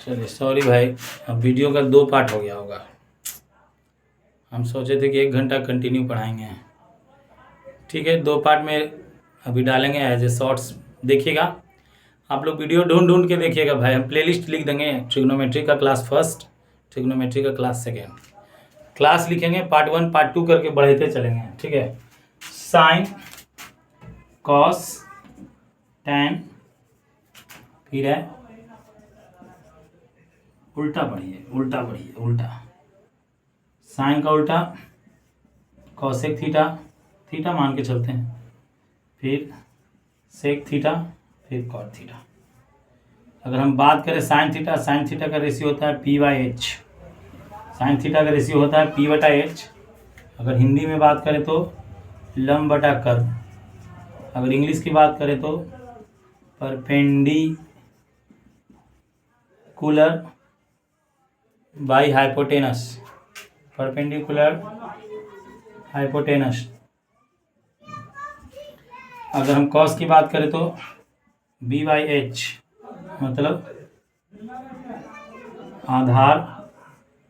चलिए सॉरी भाई, अब वीडियो का 2 पार्ट हो गया होगा। हम सोचे थे कि 1 घंटा कंटिन्यू पढ़ाएंगे, ठीक है 2 पार्ट में अभी डालेंगे एज ए शॉर्ट्स। देखिएगा आप लोग, वीडियो ढूंढ ढूंढ के देखिएगा भाई। हम प्लेलिस्ट लिख देंगे, ट्रिग्नोमेट्री का क्लास फर्स्ट, ट्रिग्नोमेट्री का क्लास सेकेंड, क्लास लिखेंगे पार्ट 1 पार्ट 2 करके बढ़ते चलेंगे, ठीक है। साइन, कॉस, टैन, फिर है उल्टा पढ़िए, उल्टा पढ़िए, उल्टा। साइन का उल्टा कॉसेक थीटा, थीटा मान के चलते हैं, फिर सेक थीटा, फिर कॉट थीटा। अगर हम बात करें साइन थीटा का रेशियो होता है P/H। साइन थीटा का रेशियो होता है P/H। अगर हिंदी में बात करें तो लंब बटा कर्व। अगर इंग्लिश की बात करें तो perpendicular by hypotenuse, perpendicular hypotenuse. अगर हम कॉस की बात करें तो B/H, मतलब आधार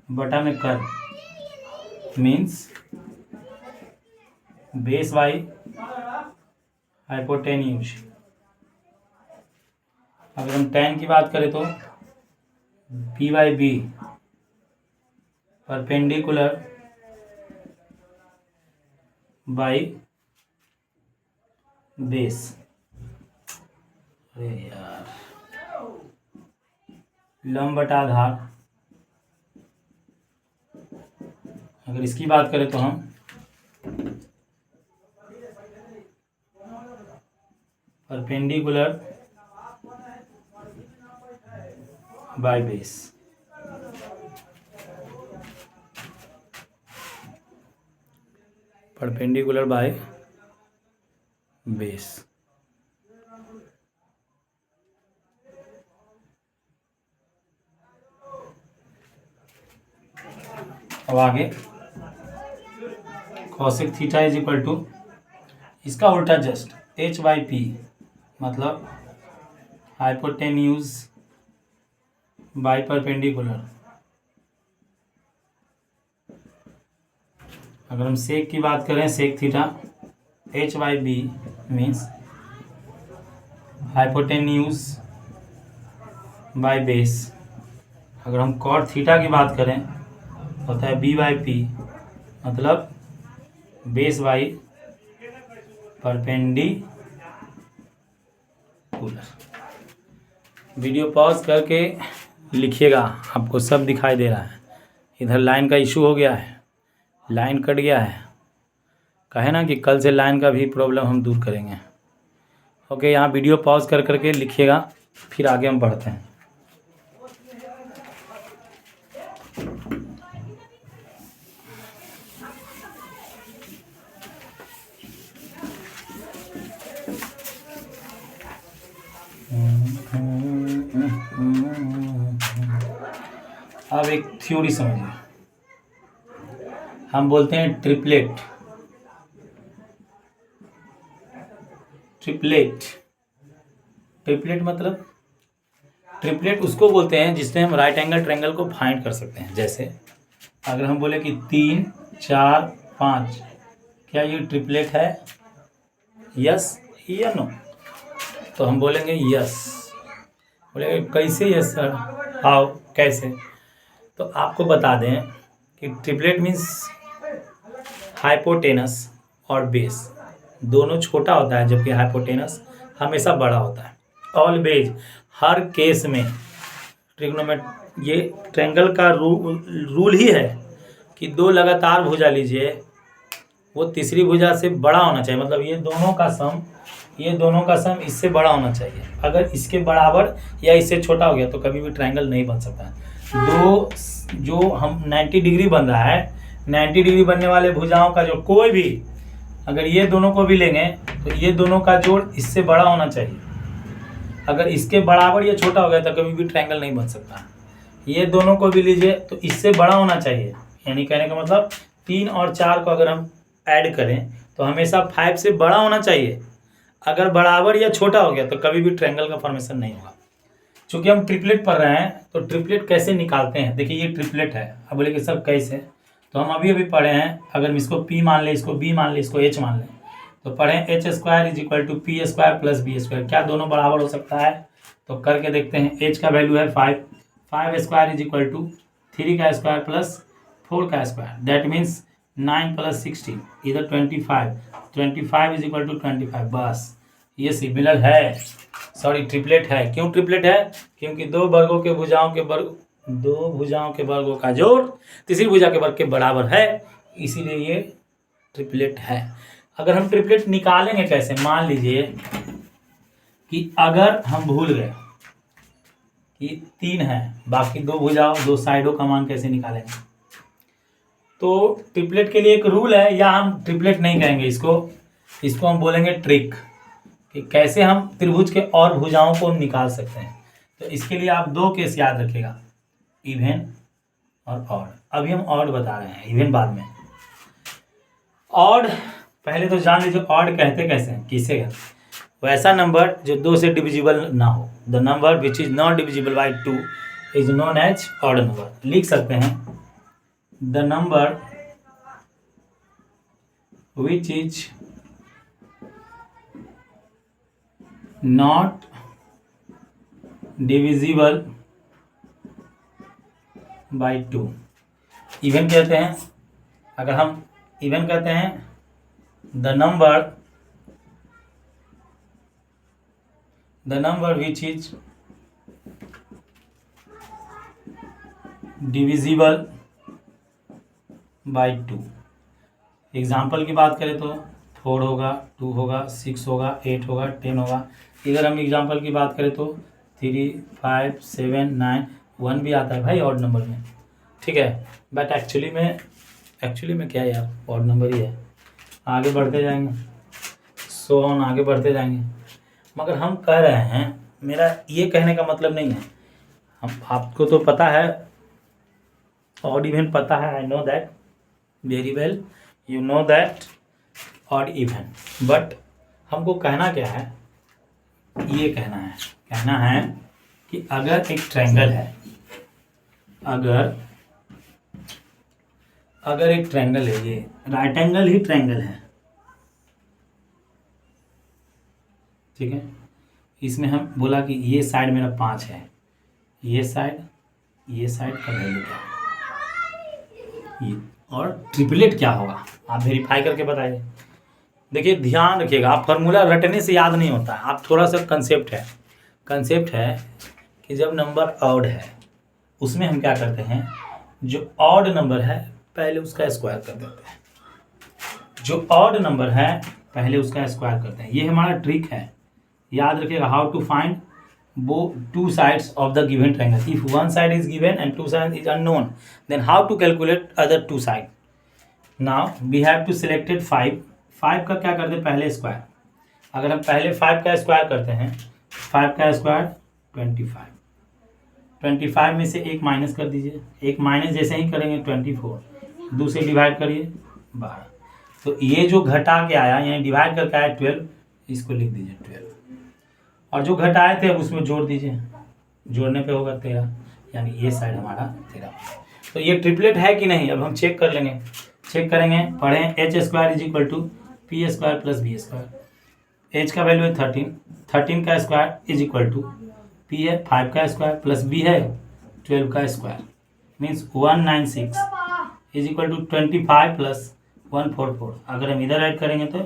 बटा में curve, means base by hypotenuse. अगर हम टैन की बात करें तो P/B, परपेंडिकुलर बाई बेस। अरे यार, लंब बटा आधार। अगर इसकी बात करें तो हम perpendicular by base. Perpendicular by base. अब आगे cosec theta is equal to, इसका उल्टा जस्ट H/P, मतलब हाइपोटेन्यूज बाई परपेंडिकुलर। अगर हम सेक की बात करें, sec theta H/B means hypotenuse by base. अगर हम कॉट थीटा की बात करें होता है B/P, मतलब base by perpendicular. Video pause करके लिखिएगा, आपको सब दिखाई दे रहा है। इधर लाइन का इशू हो गया है, लाइन कट गया है, कहे ना कि कल से लाइन का भी प्रॉब्लम हम दूर करेंगे। ओके, यहाँ वीडियो पॉज कर करके लिखिएगा, फिर आगे हम बढ़ते हैं। अब एक थ्योरी समझिए, हम बोलते हैं ट्रिपलेट। ट्रिपलेट, ट्रिपलेट मतलब, ट्रिपलेट उसको बोलते हैं जिससे हम राइट एंगल ट्रायंगल को फाइंड कर सकते हैं। जैसे अगर हम बोले कि 3, 4, 5, क्या ये ट्रिपलेट है? यस या नो? तो हम बोलेंगे यस। बोलेंगे कैसे यस सर, हाउ, कैसे? तो आपको बता दें कि ट्रिपलेट मीन्स हाइपोटेनस और बेस दोनों छोटा होता है, जबकि हाइपोटेनस हमेशा बड़ा होता है। ऑलवेज, हर केस में ये ट्रायंगल का रूल ही है कि 2 लगातार भुजा लीजिए, वो तीसरी भुजा से बड़ा होना चाहिए। मतलब ये दोनों का सम इससे बड़ा होना चाहिए। अगर इसके बराबर या इससे छोटा हो गया तो कभी भी ट्रायंगल नहीं बन सकता है। जो हम 90 डिग्री बन रहा है, 90 डिग्री बनने वाले भुजाओं का जो कोई भी, अगर ये दोनों को भी लेंगे तो ये दोनों का जोड़ इससे बड़ा होना चाहिए। अगर इसके बराबर या छोटा हो गया तो कभी भी ट्रायंगल नहीं बन सकता। ये दोनों को भी लीजिए तो इससे बड़ा होना चाहिए। यानी कहने का मतलब 3 और 4 को अगर हम ऐड करें तो हमेशा 5 से बड़ा होना चाहिए। अगर बराबर या छोटा हो गया तो कभी भी ट्रायंगल का फॉर्मेशन नहीं होगा। चूंकि हम ट्रिपलेट पढ़ रहे हैं तो ट्रिपलेट कैसे निकालते हैं, देखिए ये ट्रिपलेट है। अब बोले कि सब कैसे, तो हम अभी अभी पढ़े हैं, अगर हम इसको P मान लें, इसको B मान लें, इसको H मान लें, तो पढ़े H square is equal to P square plus B square. क्या दोनों बराबर हो सकता है? तो करके देखते हैं। H का वैल्यू है 5, 5 स्क्वायर इज इक्वल टू 3 का स्क्वायर प्लस 4 का स्क्वायर, दैट मीन्स 9 प्लस 16 इधर 25, 25 इज इक्वल टू 25। बस ये सिमिलर है, सॉरी ट्रिपलेट है। क्यों ट्रिपलेट है? क्योंकि दो भुजाओं के वर्गों का जोड़ तीसरी भुजा के वर्ग के बराबर है, इसीलिए ये ट्रिपलेट है। अगर हम ट्रिपलेट निकालेंगे कैसे, मान लीजिए कि अगर हम भूल गए कि 3 है, बाकी दो भुजाओं दो साइडों का मान कैसे निकालेंगे? तो ट्रिपलेट के लिए एक रूल है, या हम ट्रिपलेट नहीं कहेंगे इसको हम बोलेंगे ट्रिक, कि कैसे हम त्रिभुज के और भुजाओं को निकाल सकते हैं। तो इसके लिए आप दो केस याद रखिएगा, इवन और ऑड। अभी हम ऑड बता रहे हैं, इवन बाद में। ऑड पहले तो जान लीजिए ऑड कहते कैसे हैं, किसे कहते हैं? वैसा नंबर जो 2 से डिविजिबल ना हो। The number which is not divisible by 2 is known as odd number. लिख सकते हैं the number which is not divisible by 2 even कहते हैं। अगर हम इवन कहते हैं the number which is divisible by 2। Example की बात करें तो 4 होगा, 2 होगा, 6 होगा, 8 होगा, 10 होगा। इधर हम एग्जाम्पल की बात करें तो 3, 5, 7, 9, 1 भी आता है भाई ऑड नंबर में, ठीक है। बट एक्चुअली में क्या है यार, ऑड नंबर ही है। आगे बढ़ते जाएंगे, सो ऑन आगे बढ़ते जाएंगे। मगर हम कह रहे हैं, मेरा ये कहने का मतलब नहीं है, हम आपको तो पता है ऑड इवन पता है, I know that very well, you know that odd even. But हमको कहना क्या है, ये कहना है कि अगर एक ट्रायंगल है, अगर एक ट्रायंगल है, ये राइट एंगल ही ट्रायंगल है, ठीक है। इसमें हम बोला कि ये साइड मेरा 5 है, ये साइड का वैल्यू क्या है, ये। और ट्रिपलेट क्या होगा आप वेरीफाई करके बताइए। देखिए ध्यान रखिएगा, आप फार्मूला रटने से याद नहीं होता, आप थोड़ा सा कंसेप्ट है कि जब नंबर ऑड है उसमें हम क्या करते हैं, जो ऑड नंबर है पहले उसका स्क्वायर कर देते हैं, जो ऑड नंबर है पहले उसका स्क्वायर करते हैं। ये हमारा ट्रिक है, याद रखिएगा। हाउ टू फाइंड वो 2 sides of the given triangle. If one side is given and 2 sides is unknown, then how to calculate other 2 sides? Now we have to selected 5 का क्या करते हैं, पहले स्क्वायर। अगर हम पहले 5 का स्क्वायर करते हैं, 5 का स्क्वायर 25 में से एक माइनस कर दीजिए, एक माइनस जैसे ही करेंगे 24, दूसरे डिवाइड करिए 12। तो ये जो घटा के आया यानी डिवाइड करके आया 12, इसको लिख दीजिए 12, और जो घटाए थे अब उसमें जोड़ दीजिए, जोड़ने पे होगा 13, यानी ये साइड हमारा 13। तो ये ट्रिपलेट है कि नहीं, अब हम चेक करेंगे। पढ़ें H square is equal to P square plus B square. H का वैल्यू है 13, 13 का square is equal to P है 5 का स्क्वायर प्लस बी है 12 का square, means 196 is equal to 25 plus 144। अगर हम इधर ऐड करेंगे तो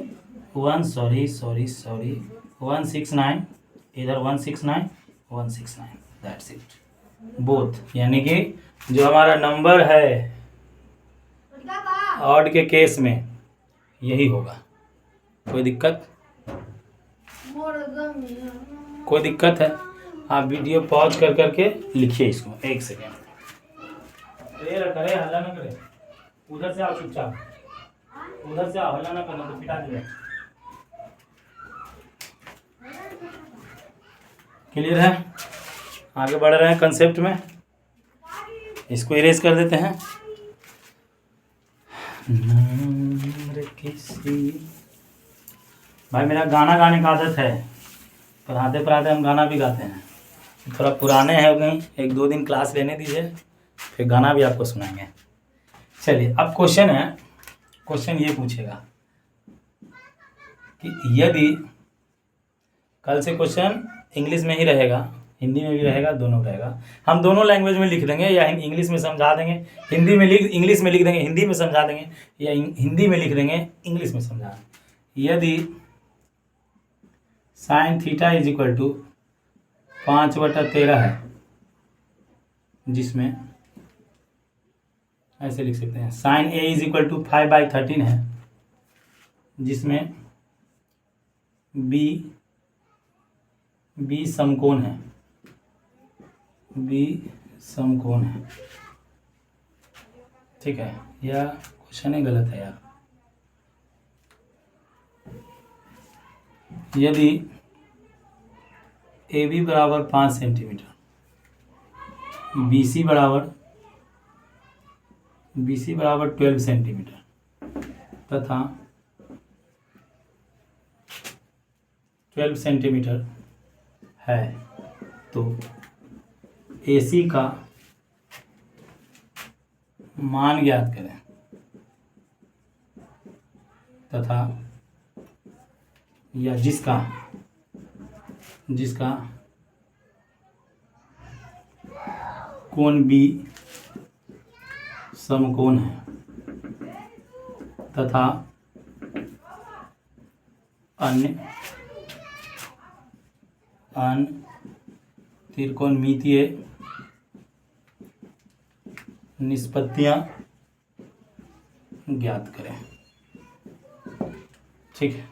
169, इधर 169, दैट्स इट बोथ। यानी कि जो हमारा नंबर है ऑड के केस में यही होगा। कोई दिक्कत है? आप वीडियो पॉज कर करके लिखिए इसको, 1 सेकेंड। करे हल्ला ना करे, उधर से आओ चुपचाप, उधर से आओ, हल्ला ना करना तो पिटा दिया। क्लियर है? आगे बढ़ रहे हैं कंसेप्ट में, इसको इरेज कर देते हैं। भाई मेरा गाना गाने का आदत है, पढ़ाते हम गाना भी गाते हैं, थोड़ा पुराने हैं हो गई, 1-2 दिन क्लास लेने दीजिए, फिर गाना भी आपको सुनाएंगे। चलिए अब क्वेश्चन है, क्वेश्चन ये पूछेगा कि यदि, कल से क्वेश्चन इंग्लिश में ही रहेगा, हिंदी में भी रहेगा, दोनों रहेगा। हम दोनों लैंग्वेज में लिख देंगे, या इंग्लिश में समझा देंगे, हिंदी में इंग्लिश में लिख देंगे, हिंदी में समझा देंगे, या हिंदी में लिख देंगे, इंग्लिश में समझा देंगे। यदि sine theta is equal to 5/13 है, जिसमें ऐसे लिख सकते हैं, sine A is equal to 5/13 है, जिसमें बी समकोण है, बी समकोण है। ठीक है, या क्वेश्चन ही गलत है यार। यदि ए बी बराबर 5 सेंटीमीटर, BC बराबर 12 सेंटीमीटर तथा 12 सेंटीमीटर है, तो AC का मान ज्ञात करें तथा या जिसका कोण B समकोण है तथा अन्य त्रिकोणमितीय निष्पत्तियां ज्ञात करें। ठीक है,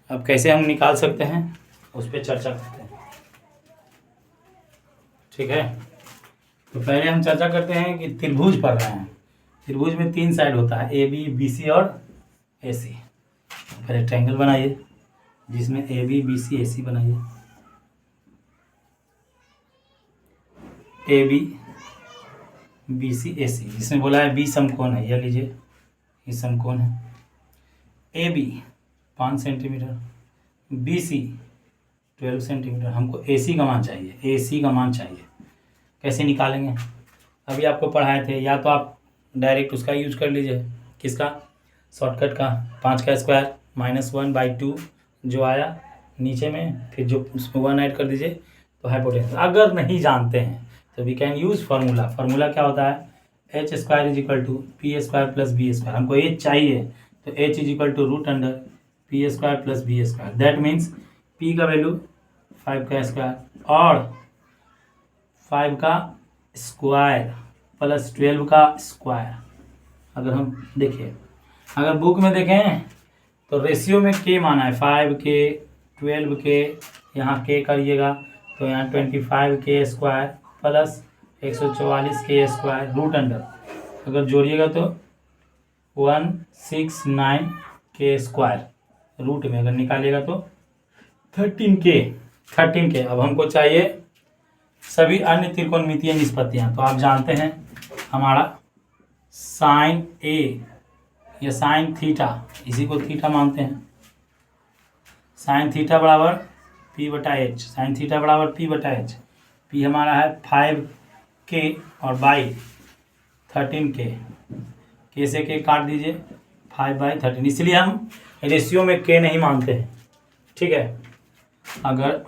अब कैसे हम निकाल सकते हैं उस पर चर्चा करते हैं। ठीक है, तो पहले हम चर्चा करते हैं कि त्रिभुज पढ़ रहे हैं। त्रिभुज में 3 साइड होता है, AB, BC और AC। पहले ट्रायंगल बनाइए, जिसमें AB, BC, AC बनाइए। AB, BC, AC, जिसमें बोला है B समकोण है, यह लीजिए, ये समकोण है। AB 5 centimetre, BC 12 centimetre. हमको AC का मान चाहिए, AC का मान चाहिए। कैसे निकालेंगे? अभी आपको पढ़ाए थे, या तो आप डायरेक्ट उसका यूज कर लीजिए, किसका, शॉर्टकट का, 5 का स्क्वायर -1/2 जो आया नीचे में, फिर जो उसमें 1 ऐड कर दीजिए तो हाइपोटेनस। अगर नहीं जानते हैं तो we can use formula. Formula क्या होता है, h² = p² + b²। हमको h चाहिए तो h = √p² + b²। That means p का वैल्यू 5 का स्क्वायर और 5 का स्क्वायर प्लस 12 का स्क्वायर। अगर हम देखिए, अगर बुक में देखें तो रेशियो में k माना है, 5k 12k, यहाँ k करिएगा तो यहाँ 25k square plus 144k square √, अगर जोड़िएगा तो 169k स्क्वायर, रूट में अगर निकालिएगा तो 13k। अब हमको चाहिए सभी अन्य त्रिकोणमितीय निष्पत्तियां। तो आप जानते हैं हमारा साइन ए या साइन थीटा, इसी को थीटा मानते हैं, साइन थीटा बराबर p/h, साइन थीटा बराबर p/h। p हमारा है 5k और बाई 13k, k से k काट दीजिए, 5/13। इसलिए हम रेशियो में k नहीं मानते हैं। ठीक है, अगर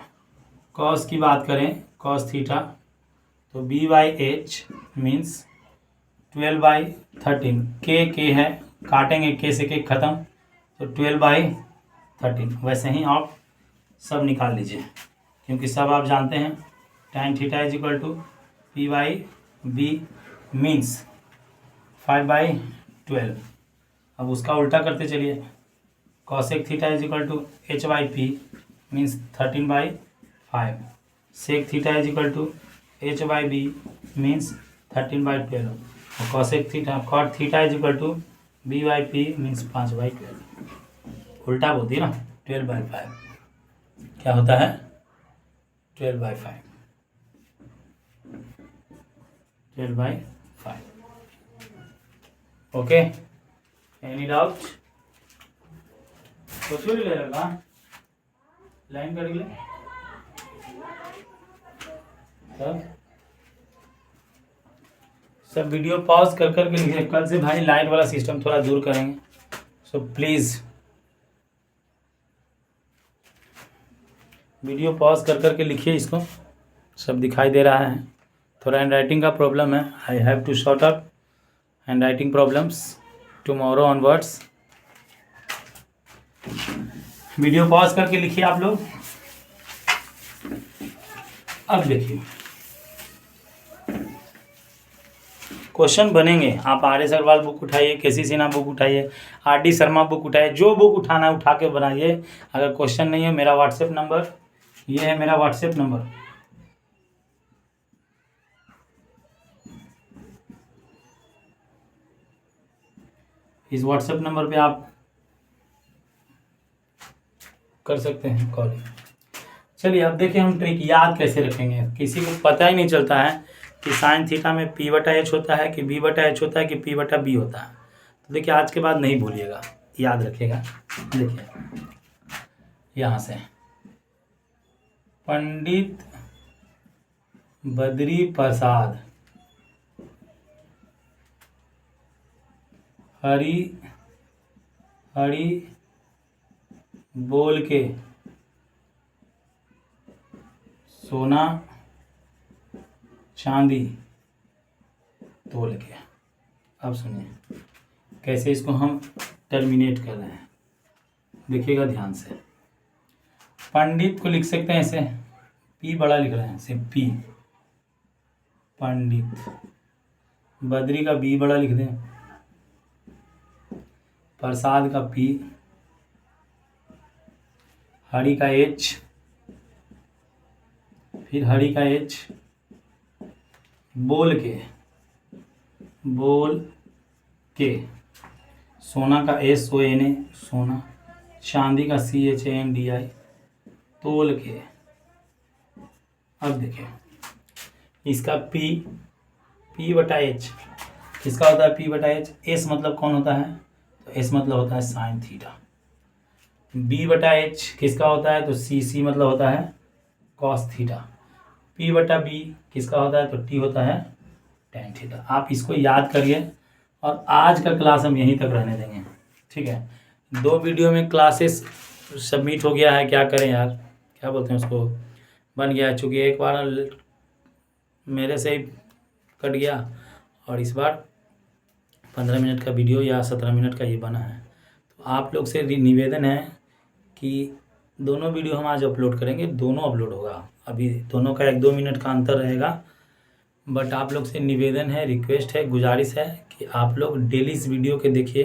cos की बात करें, cos थीटा, तो b/h मीन्स 12/13। k है, काटेंगे k से k खत्म, तो 12/13। वैसे ही आप सब निकाल लीजिए, क्योंकि सब आप जानते हैं। tan theta = p/b means 5/12। अब उसका उल्टा करते चलिए, cosec theta = h/p means 13/5। sec theta = h/b means 13/12। और cosec theta, cot theta = b/p means 5/12। उल्टा बोल दिया ना, 12/5 क्या होता है, 12/5, 12/5। Okay, any doubt? कुछ भी ले लगा लाइन कर ले। तब सब वीडियो पॉज कर कर के लिखिए। कल से भाई लाइट वाला सिस्टम थोड़ा दूर करेंगे, सो प्लीज़ वीडियो पॉज कर कर के लिखिए। इसको सब दिखाई दे रहा है। थोड़ा हैंड राइटिंग का प्रॉब्लम है, I have to sort out handwriting problems tomorrow onwards. Video pause करके लिखिए आप लोग। अब देखिए क्वेश्चन बनेंगे। आप आर एस अग्रवाल बुक उठाइए, केसी सिन्हा बुक उठाइए, आर डी शर्मा बुक उठाइए, जो बुक उठाना है उठा के बनाइए। अगर क्वेश्चन नहीं है, मेरा व्हाट्सएप नंबर ये है, मेरा व्हाट्सएप नंबर इस व्हाट्सएप नंबर पे आप कर सकते हैं कॉल। चलिए अब देखिए हम ट्रिक याद कैसे रखेंगे। किसी को पता ही नहीं चलता है कि साइन थीटा में पी बटा एच होता है कि बी बटा एच होता है कि पी बटा बी होता है। तो देखिए आज के बाद नहीं भूलिएगा, याद रखिएगा। देखिए यहाँ से पंडित बद्री प्रसाद हरी हरी बोल के सोना चांदी तोल के। अब सुनिए कैसे इसको हम टर्मिनेट कर रहे हैं, देखिएगा ध्यान से। पंडित को लिख सकते हैं ऐसे, पी बड़ा लिख रहे हैं ऐसे पी, पंडित। बद्री का बी बड़ा लिख दें, प्रसाद का पी, हरी का एच, फिर हरी का एच, बोल के सोना का एस ओ एन ए सोना, चांदी का C H A N D I तोल के। अब देखिए इसका पी बटा एच किसका होता है, पी बटा एच। एस मतलब कौन होता है, तो एस मतलब होता है साइन थीटा। बी बटा एच किसका होता है, तो सी मतलब होता है कॉस थीटा। पी बटा बी किसका होता है, तो टी होता है टेन थीटा। आप इसको याद करिए और आज का क्लास हम यहीं तक रहने देंगे, ठीक है। 2 वीडियो में क्लासेस सबमिट हो गया है, क्या करें यार, क्या बोलते हैं उसको, बन गया। चूँकि एक बार मेरे से ही कट गया और इस बार 15 मिनट का वीडियो या 17 मिनट का ये बना है। तो आप लोग से निवेदन है कि दोनों वीडियो हम आज अपलोड करेंगे, दोनों अपलोड होगा। अभी दोनों का 1-2 मिनट का अंतर रहेगा, बट आप लोग से निवेदन है, रिक्वेस्ट है, गुजारिश है कि आप लोग डेली इस वीडियो के देखिए।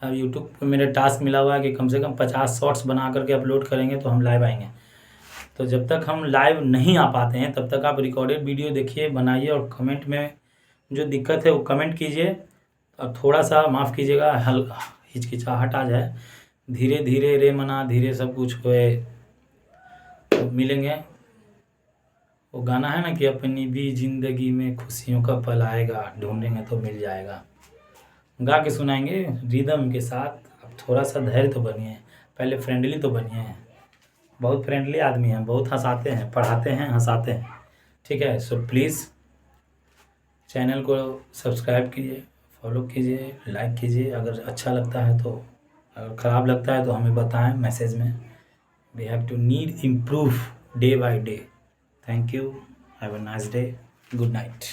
अब यूट्यूब पे मेरा टास्क मिला हुआ है कि कम से कम 50 शॉर्ट्स बना करके अपलोड करेंगे तो हम लाइव आएंगे। तो जब तक हम लाइव नहीं आ पाते हैं तब तक आप रिकॉर्डेड वीडियो देखिए, बनाइए और कमेंट में जो दिक्कत है वो कमेंट कीजिए। और थोड़ा सा माफ़ कीजिएगा, हिचकिचाहट आ जाए, धीरे धीरे रे मना धीरे सब कुछ होए तो मिलेंगे। वो गाना है ना कि अपनी भी ज़िंदगी में खुशियों का पल आएगा, ढूंढेंगे तो मिल जाएगा। गा के सुनाएंगे रिदम के साथ। अब थोड़ा सा धैर्य तो बनिए, पहले फ्रेंडली तो बनिए। बहुत फ्रेंडली आदमी हैं, बहुत हंसाते हैं, पढ़ाते हैं, हंसाते हैं, ठीक है। सो प्लीज़ चैनल को सब्सक्राइब कीजिए, फॉलो कीजिए, लाइक कीजिए। अगर अच्छा लगता है तो, अगर ख़राब लगता है तो हमें बताएं मैसेज में। We have to need improve day by day. Thank you, have a nice day, good night.